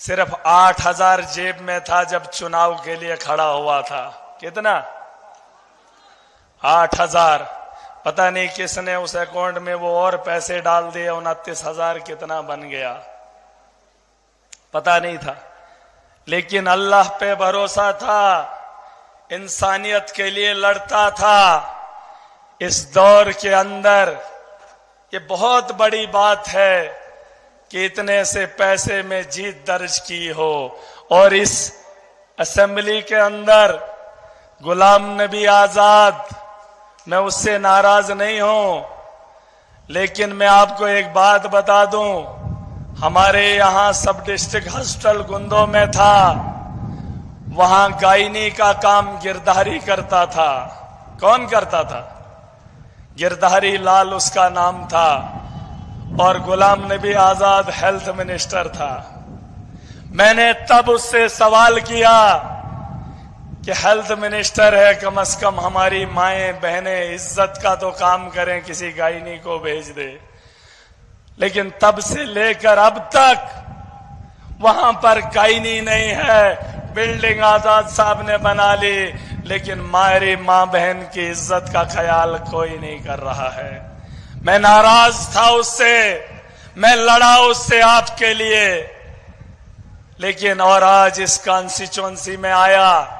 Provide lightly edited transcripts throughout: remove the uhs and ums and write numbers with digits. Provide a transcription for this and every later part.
सिर्फ 8,000 जेब में था जब चुनाव के लिए खड़ा हुआ था। कितना? 8,000। पता नहीं किसने उस अकाउंट में वो और पैसे डाल दिए, 29,000 कितना बन गया पता नहीं था। लेकिन अल्लाह पे भरोसा था, इंसानियत के लिए लड़ता था। इस दौर के अंदर ये बहुत बड़ी बात है कि इतने से पैसे में जीत दर्ज की हो, और इस असेंबली के अंदर गुलाम नबी आजाद, मैं उससे नाराज नहीं हूं, लेकिन मैं आपको एक बात बता दूं, हमारे यहां सब डिस्ट्रिक्ट हॉस्पिटल गुंदो में था, वहां गायनी का काम गिरधारी करता था। कौन करता था? गिरधारी लाल उसका नाम था, और गुलाम नबी आजाद हेल्थ मिनिस्टर था। मैंने तब उससे सवाल किया कि हेल्थ मिनिस्टर है, कम से कम हमारी माएं बहनें इज्जत का तो काम करें, किसी गायनी को भेज दे। लेकिन तब से लेकर अब तक वहां पर गायनी नहीं है। बिल्डिंग आजाद साहब ने बना ली, लेकिन हमारी मां बहन की इज्जत का ख्याल कोई नहीं कर रहा है। मैं नाराज था उससे, मैं लड़ा उससे आपके लिए, लेकिन और आज इस कॉन्स्टिट्यूएंसी में आया,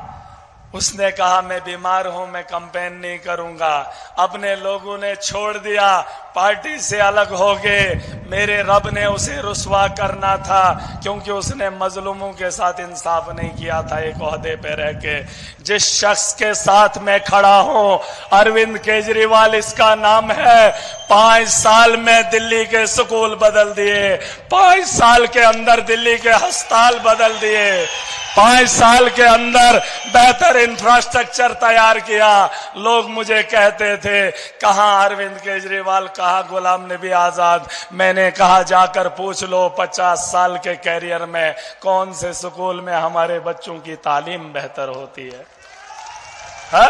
उसने कहा मैं बीमार हूं, मैं कैंपेन नहीं करूंगा। अपने लोगों ने छोड़ दिया, पार्टी से अलग हो गए। मेरे रब ने उसे रुसवा करना था, क्योंकि उसने मजलूमों के साथ इंसाफ नहीं किया था एक ओहदे पे रह के। जिस शख्स के साथ मैं खड़ा हूं, अरविंद केजरीवाल इसका नाम है, 5 साल में दिल्ली के स्कूल बदल दिए, 5 साल के अंदर दिल्ली के अस्पताल बदल दिए, 5 साल के अंदर बेहतर इंफ्रास्ट्रक्चर तैयार किया। लोग मुझे कहते थे कहां अरविंद केजरीवाल, कहां गुलाम नबी आजाद। मैंने कहा जाकर पूछ लो 50 साल के कैरियर में कौन से स्कूल में हमारे बच्चों की तालीम बेहतर होती है? हा?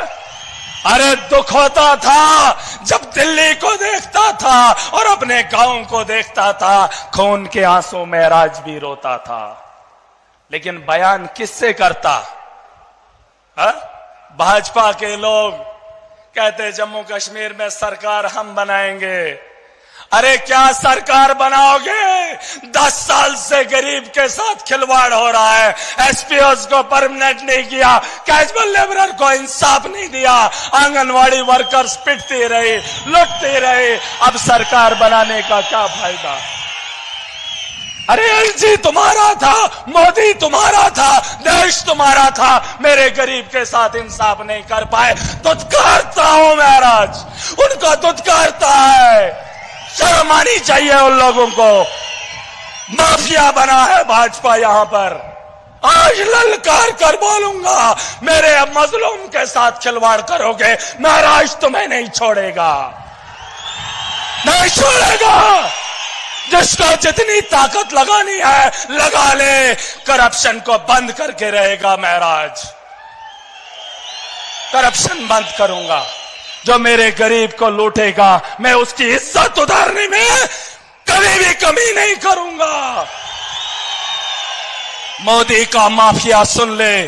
अरे दुख होता था जब दिल्ली को देखता था और अपने गांव को देखता था, खून के आंसू में राज भी रोता था। लेकिन बयान किससे करता? भाजपा के लोग कहते जम्मू कश्मीर में सरकार हम बनाएंगे। अरे क्या सरकार बनाओगे? 10 साल से गरीब के साथ खिलवाड़ हो रहा है। एसपीओस को परमानेंट नहीं किया, कैजुअल लेबरर को इंसाफ नहीं दिया, आंगनवाड़ी वर्कर्स पिटती रही, लुटती रही। अब सरकार बनाने का क्या फायदा? अरे एलजी तुम्हारा था, मोदी तुम्हारा था, देश तुम्हारा था, मेरे गरीब के साथ इंसाफ नहीं कर पाए। दुत्कारता हूं महाराज, उनको दुत्कारता है। शर्म आनी चाहिए उन लोगों को। माफिया बना है भाजपा यहां पर। आज ललकार कर बोलूंगा, मेरे मजलूम के साथ खिलवाड़ करोगे, महाराज तुम्हें नहीं छोड़ेगा, नहीं छोड़ेगा। जिसको जितनी ताकत लगानी है लगा ले, करप्शन को बंद करके रहेगा महाराज। करप्शन बंद करूंगा। जो मेरे गरीब को लूटेगा, मैं उसकी इज्जत उतारने में कभी भी कमी नहीं करूंगा। मोदी का माफिया सुन ले,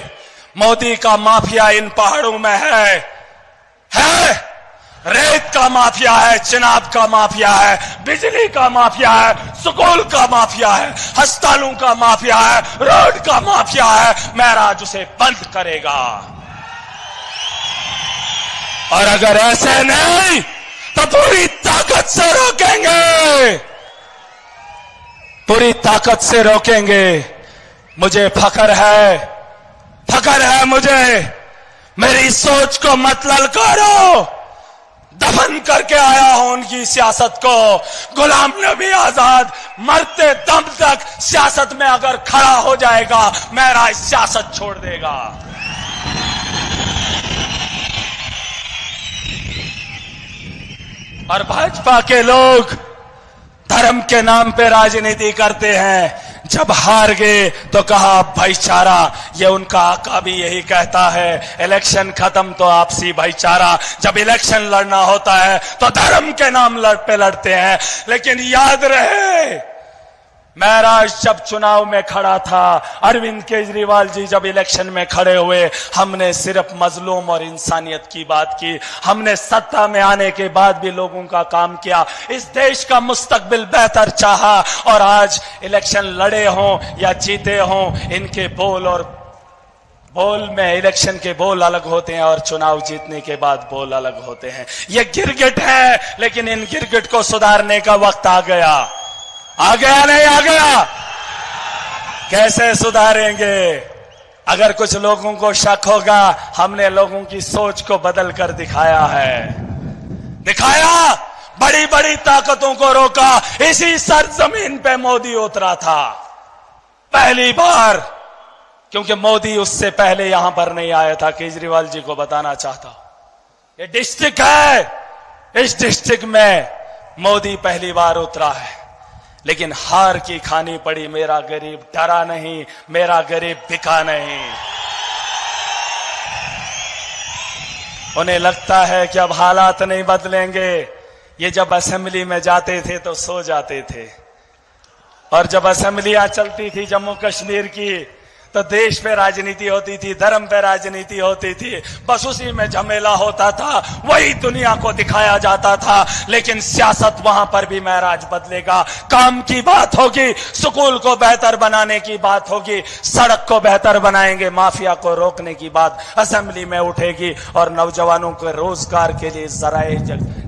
मोदी का माफिया इन पहाड़ों में है। रेत का माफिया है, चिनाब का माफिया है, बिजली का माफिया है, स्कूल का माफिया है, अस्पतालों का माफिया है, रोड का माफिया है। महाराज उसे बंद करेगा। और अगर ऐसे नहीं तो पूरी ताकत से रोकेंगे, पूरी ताकत से रोकेंगे। मुझे फख्र है मुझे। मेरी सोच को मत ललकारो। दफन करके आया हूं उनकी सियासत को। गुलाम नबी आजाद मरते दम तक सियासत में अगर खड़ा हो जाएगा, मेरा सियासत छोड़ देगा। और भाजपा के लोग धर्म के नाम पे राजनीति करते हैं। जब हार गए तो कहा भाईचारा, ये उनका आका भी यही कहता है, इलेक्शन खत्म तो आपसी भाईचारा। जब इलेक्शन लड़ना होता है तो धर्म के नाम पे लड़ते हैं। लेकिन याद रहे, महराज जब चुनाव में खड़ा था, अरविंद केजरीवाल जी जब इलेक्शन में खड़े हुए, हमने सिर्फ मजलूम और इंसानियत की बात की। हमने सत्ता में आने के बाद भी लोगों का काम किया, इस देश का मुस्तकबिल बेहतर चाहा। और आज इलेक्शन लड़े हों या जीते हों, इनके बोल में इलेक्शन के बोल अलग होते हैं और चुनाव जीतने के बाद बोल अलग होते हैं। ये गिरगिट है, लेकिन इन गिरगिट को सुधारने का वक्त आ गया। आ गया नहीं आ गया? कैसे सुधारेंगे? अगर कुछ लोगों को शक होगा, हमने लोगों की सोच को बदल कर दिखाया है। दिखाया, बड़ी बड़ी ताकतों को रोका। इसी सरजमीन पे मोदी उतरा था पहली बार, क्योंकि मोदी उससे पहले यहां पर नहीं आया था। केजरीवाल जी को बताना चाहता हूं, ये डिस्ट्रिक्ट है, इस डिस्ट्रिक्ट में मोदी पहली बार उतरा है, लेकिन हार की खानी पड़ी। मेरा गरीब डरा नहीं, मेरा गरीब बिका नहीं। उन्हें लगता है कि अब हालात नहीं बदलेंगे। ये जब असेंबली में जाते थे तो सो जाते थे, और जब असेंबलियां चलती थी जम्मू कश्मीर की, तो देश पे राजनीति होती थी, धर्म पे राजनीति होती थी, बस उसी में झमेला होता था, वही दुनिया को दिखाया जाता था। लेकिन सियासत वहां पर भी महराज बदलेगा। काम की बात होगी, स्कूल को बेहतर बनाने की बात होगी, सड़क को बेहतर बनाएंगे, माफिया को रोकने की बात असेंबली में उठेगी, और नौजवानों के रोजगार के लिए जराए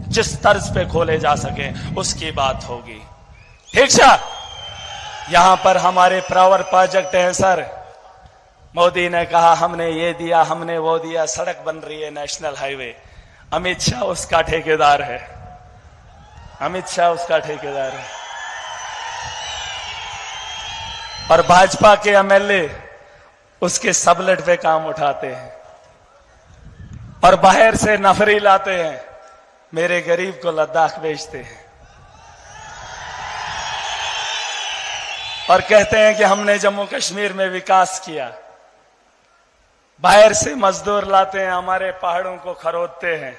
जिस तर्ज पे खोले जा सके उसकी बात होगी। ठीक है? यहां पर हमारे पावर प्रोजेक्ट है सर। मोदी ने कहा हमने ये दिया, हमने वो दिया, सड़क बन रही है, नेशनल हाईवे। अमित शाह उसका ठेकेदार है, अमित शाह उसका ठेकेदार है। और भाजपा के एमएलए उसके सबलेट पे काम उठाते हैं, और बाहर से नफरी लाते हैं, मेरे गरीब को लद्दाख बेचते हैं, और कहते हैं कि हमने जम्मू कश्मीर में विकास किया। बाहर से मजदूर लाते हैं, हमारे पहाड़ों को खरोदते हैं।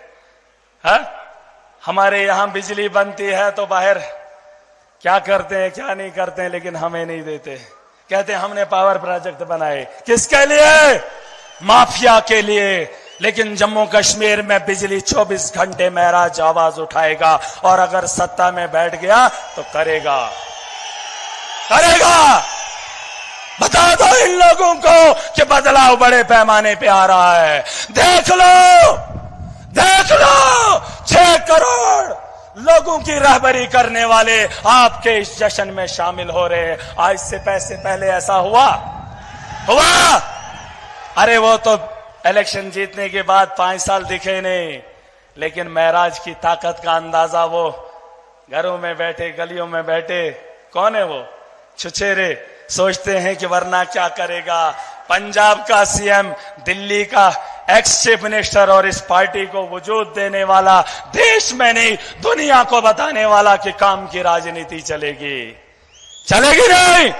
हा? हमारे यहां बिजली बनती है तो बाहर क्या करते हैं क्या नहीं करते हैं, लेकिन हमें नहीं देते। कहते हैं हमने पावर प्रोजेक्ट बनाए, किसके लिए? माफिया के लिए। लेकिन जम्मू कश्मीर में बिजली 24 घंटे महराज आवाज उठाएगा, और अगर सत्ता में बैठ गया तो करेगा। बता दो इन लोगों को कि बदलाव बड़े पैमाने पे आ रहा है। देख लो, देख लो, 6 करोड़ लोगों की रहबरी करने वाले आपके इस जश्न में शामिल हो रहे हैं। आज से पैसे पहले ऐसा हुआ? अरे वो तो इलेक्शन जीतने के बाद 5 साल दिखे नहीं, लेकिन महराज की ताकत का अंदाजा वो घरों में बैठे, गलियों में बैठे, कौन है वो? छुछेरे सोचते हैं कि वरना क्या करेगा। पंजाब का सीएम, दिल्ली का एक्स चीफ मिनिस्टर, और इस पार्टी को वजूद देने वाला, देश में नहीं दुनिया को बताने वाला कि काम की राजनीति चलेगी। चलेगी नहीं?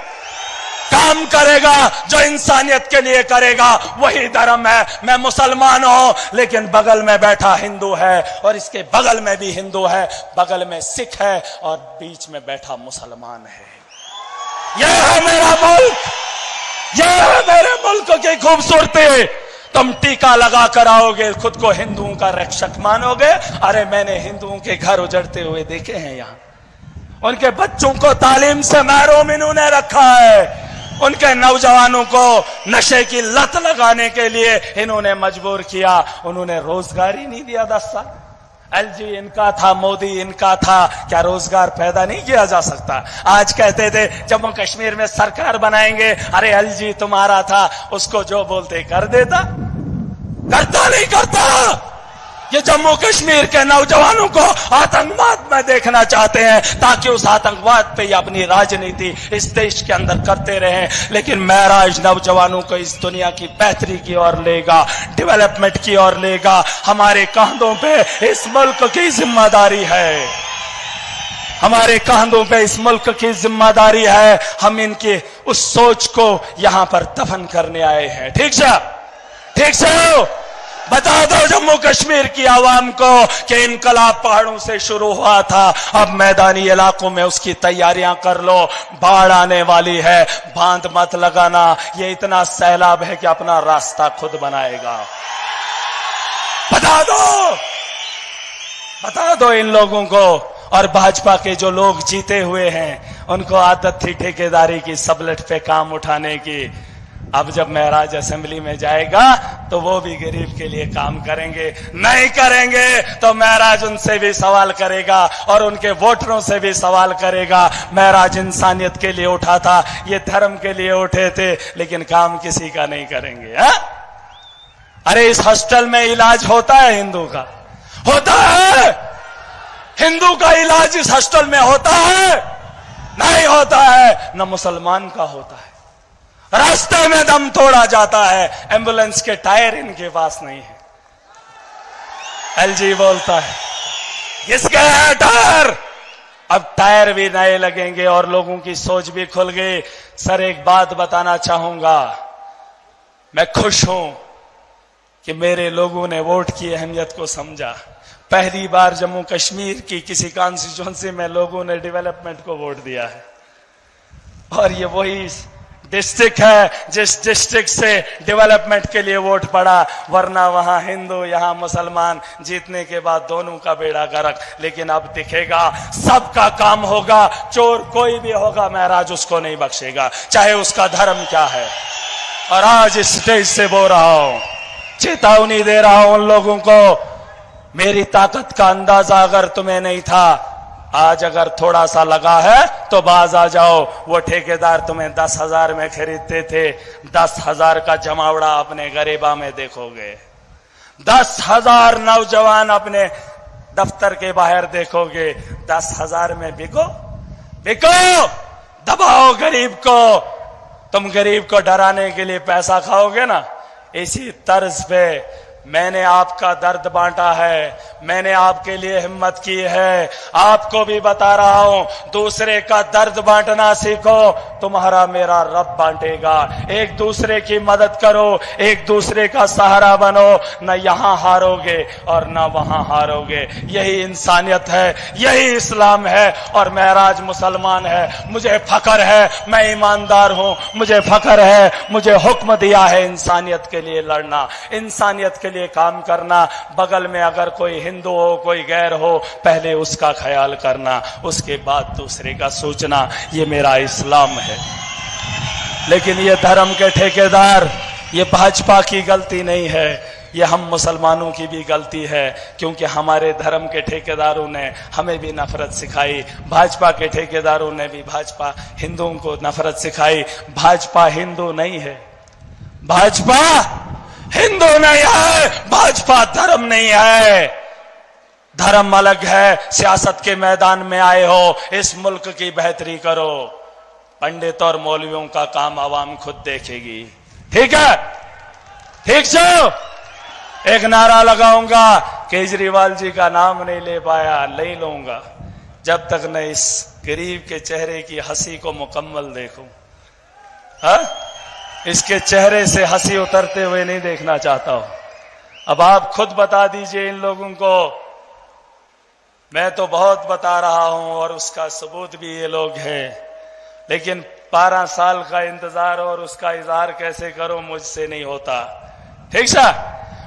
काम करेगा जो इंसानियत के लिए करेगा, वही धर्म है। मैं मुसलमान हूं, लेकिन बगल में बैठा हिंदू है, और इसके बगल में भी हिंदू है, बगल में सिख है, और बीच में बैठा मुसलमान है। यह है मेरा मुल्क, यह है मेरे मुल्क की खूबसूरती। तुम टीका लगा कर आओगे, खुद को हिंदुओं का रक्षक मानोगे। अरे मैंने हिंदुओं के घर उजड़ते हुए देखे हैं, यहां उनके बच्चों को तालीम से महरूम इन्होंने रखा है, उनके नौजवानों को नशे की लत लगाने के लिए इन्होंने मजबूर किया। उन्होंने रोजगार ही नहीं दिया 10 साल। एलजी इनका था, मोदी इनका था, क्या रोजगार पैदा नहीं किया जा सकता? आज कहते थे जम्मू कश्मीर में सरकार बनाएंगे, अरे एलजी तुम्हारा था, उसको जो बोलते कर देता। करता नहीं करता। ये जम्मू कश्मीर के नौजवानों को आतंकवाद में देखना चाहते हैं, ताकि उस आतंकवाद पे ही अपनी राजनीति इस देश के अंदर करते रहें। लेकिन महराज नौजवानों को इस दुनिया की बेहतरी की ओर लेगा, डेवलपमेंट की ओर लेगा। हमारे कंधों पे इस मुल्क की जिम्मेदारी है, हमारे कंधों पे इस मुल्क की जिम्मेदारी है। हम इनकी उस सोच को यहां पर दफन करने आए हैं। ठीक है, ठीक है। बता दो जम्मू कश्मीर की आवाम को कि इनकलाब पहाड़ों से शुरू हुआ था, अब मैदानी इलाकों में उसकी तैयारियां कर लो, बाढ़ आने वाली है, बांध मत लगाना, ये इतना सैलाब है कि अपना रास्ता खुद बनाएगा। बता दो इन लोगों को। और भाजपा के जो लोग जीते हुए हैं उनको आदत थी ठेकेदारी की, सबलट पे काम उठाने की। अब जब महराज असेंबली में जाएगा तो वो भी गरीब के लिए काम करेंगे, नहीं करेंगे तो महराज उनसे भी सवाल करेगा और उनके वोटरों से भी सवाल करेगा। महराज इंसानियत के लिए उठा था, ये धर्म के लिए उठे थे, लेकिन काम किसी का नहीं करेंगे। अरे इस हॉस्टल में इलाज होता है हिंदू का? होता है? हिंदू का इलाज इस हॉस्टल में होता है? नहीं होता है। न मुसलमान का होता है। रास्ते में दम तोड़ा जाता है, एम्बुलेंस के टायर इनके पास नहीं है। एलजी बोलता है किसके है टायर? अब टायर भी नए लगेंगे और लोगों की सोच भी खुल गई। सर एक बात बताना चाहूंगा, मैं खुश हूं कि मेरे लोगों ने वोट की अहमियत को समझा। पहली बार जम्मू कश्मीर की किसी कॉन्स्टिट्यूएंसी में लोगों ने डेवलपमेंट को वोट दिया है, और ये वही डिस्ट्रिक्ट है जिस डिस्ट्रिक्ट से डेवलपमेंट के लिए वोट पड़ा, वरना वहां हिंदू यहां मुसलमान, जीतने के बाद दोनों का बेड़ा गर्क। लेकिन अब दिखेगा सबका काम होगा, चोर कोई भी होगा महराज उसको नहीं बख्शेगा, चाहे उसका धर्म क्या है। और आज इस स्टेज से बोल रहा हूं, चेतावनी दे रहा हूं उन लोगों को, मेरी ताकत का अंदाजा अगर तुम्हें नहीं था, आज अगर थोड़ा सा लगा है तो बाज आ जाओ। वो ठेकेदार तुम्हें 10,000 में खरीदते थे, 10,000 का जमावड़ा अपने गरीबा में देखोगे। 10,000 नौजवान अपने दफ्तर के बाहर देखोगे। 10,000 में बिको दबाओ गरीब को। तुम गरीब को डराने के लिए पैसा खाओगे ना, इसी तर्ज पे मैंने आपका दर्द बांटा है, मैंने आपके लिए हिम्मत की है। आपको भी बता रहा हूं, दूसरे का दर्द बांटना सीखो, तुम्हारा मेरा रब बांटेगा। एक दूसरे की मदद करो, एक दूसरे का सहारा बनो, न यहां हारोगे और न वहां हारोगे। यही इंसानियत है, यही इस्लाम है। और महराज मुसलमान है, मुझे फख्र है, मैं ईमानदार हूं, मुझे फख्र है, मुझे हुक्म दिया है इंसानियत के लिए लड़ना, इंसानियत के लिए काम करना। बगल में अगर कोई हिंदू हो, कोई गैर हो, पहले उसका ख्याल करना, उसके बाद दूसरे का सोचना। ये मेरा इस्लाम है। लेकिन ये धर्म के ठेकेदार, ये भाजपा की गलती नहीं है, ये हम मुसलमानों की भी गलती है, क्योंकि हमारे धर्म के ठेकेदारों ने हमें भी नफरत सिखाई, भाजपा के ठेकेदारों ने भी भाजपा हिंदुओं को नफरत सिखाई। भाजपा हिंदू नहीं है, भाजपा हिंदू नहीं है, भाजपा धर्म नहीं है। धर्म अलग है। सियासत के मैदान में आए हो, इस मुल्क की बेहतरी करो। पंडित और मौलवियों का काम आवाम खुद देखेगी। ठीक है, ठीक से एक नारा लगाऊंगा, केजरीवाल जी का नाम नहीं ले पाया, नहीं लूंगा जब तक न इस गरीब के चेहरे की हंसी को मुकम्मल देखूं। इसके चेहरे से हंसी उतरते हुए नहीं देखना चाहता हूं। अब आप खुद बता दीजिए इन लोगों को। मैं तो बहुत बता रहा हूं और उसका सबूत भी ये लोग हैं, लेकिन 12 साल का इंतजार और उसका इजहार कैसे करो, मुझसे नहीं होता। ठीक सा,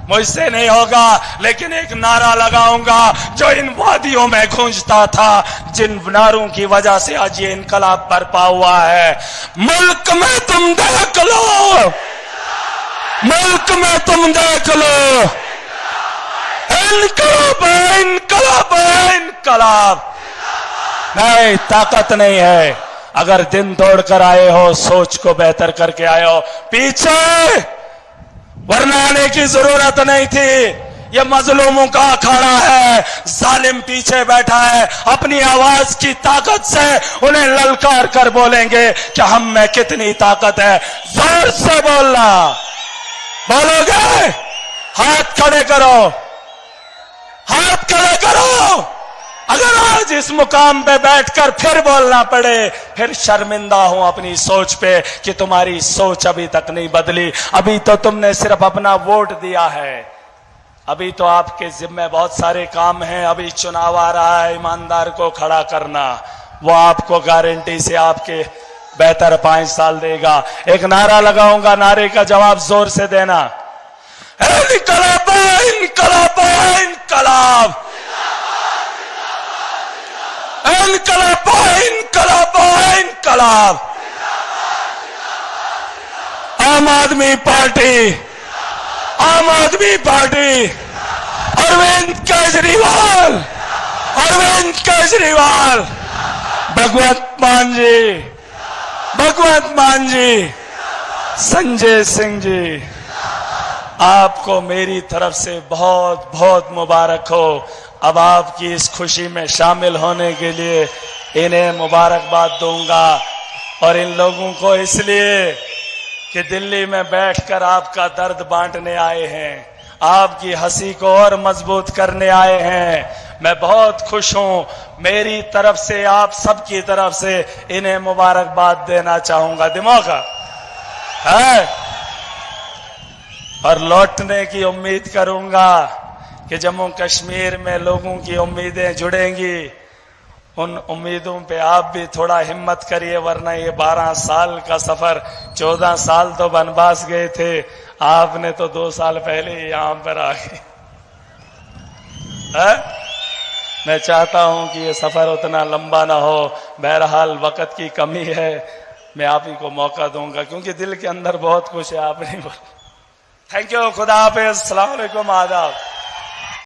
मुझसे नहीं होगा। लेकिन एक नारा लगाऊंगा जो इन वादियों में गूंजता था, जिन नारों की वजह से आज ये इनकलाब बरपा हुआ है। मुल्क में तुम देख लो, मुल्क में तुम देख लो, इनकलाब है, इनकलाब है, इनकलाब। नहीं, ताकत नहीं है। अगर दिन दौड़ कर आए हो, सोच को बेहतर करके आए हो, पीछे वरना आने की जरूरत नहीं थी। ये मजलूमों का अखाड़ा है, जालिम पीछे बैठा है, अपनी आवाज की ताकत से उन्हें ललकार कर बोलेंगे कि हम में कितनी ताकत है। जोर से बोलना, बोलोगे? हाथ खड़े करो, हाथ खड़े करो। अगर आज इस मुकाम पे बैठकर फिर बोलना पड़े, फिर शर्मिंदा हूं अपनी सोच पे कि तुम्हारी सोच अभी तक नहीं बदली। अभी तो तुमने सिर्फ अपना वोट दिया है, अभी तो आपके जिम्मे बहुत सारे काम हैं, अभी चुनाव आ रहा है, ईमानदार को खड़ा करना, वो आपको गारंटी से आपके बेहतर 5 साल देगा। एक नारा लगाऊंगा, नारे का जवाब जोर से देना, इनकलाब इनकलाब इनकलाब, इनकलाब इनकलाब इनकलाब। आम आदमी पार्टी, आम आदमी पार्टी, अरविंद केजरीवाल, अरविंद केजरीवाल, भगवंत मान जी, भगवंत मान जी, संजय सिंह जी, आपको मेरी तरफ से बहुत बहुत मुबारक हो। अब आपकी इस खुशी में शामिल होने के लिए इन्हें मुबारकबाद दूंगा, और इन लोगों को इसलिए कि दिल्ली में बैठकर आपका दर्द बांटने आए हैं, आपकी हंसी को और मजबूत करने आए हैं। मैं बहुत खुश हूं, मेरी तरफ से आप सबकी तरफ से इन्हें मुबारकबाद देना चाहूंगा। दिमाग है, और लौटने की उम्मीद करूंगा कि जम्मू कश्मीर में लोगों की उम्मीदें जुड़ेंगी। उन उम्मीदों पे आप भी थोड़ा हिम्मत करिए, वरना ये 12 साल का सफर, 14 साल तो वनवास गए थे, आपने तो 2 साल पहले ही यहां पर आ गए। मैं चाहता हूं कि ये सफर उतना लंबा ना हो, बहरहाल वक्त की कमी है, मैं आप ही को मौका दूंगा क्योंकि दिल के अंदर बहुत कुछ है, आप नहीं बोल। थैंक यू, खुदा हाफिज़, अस्सलाम वालेकुम, आदाब।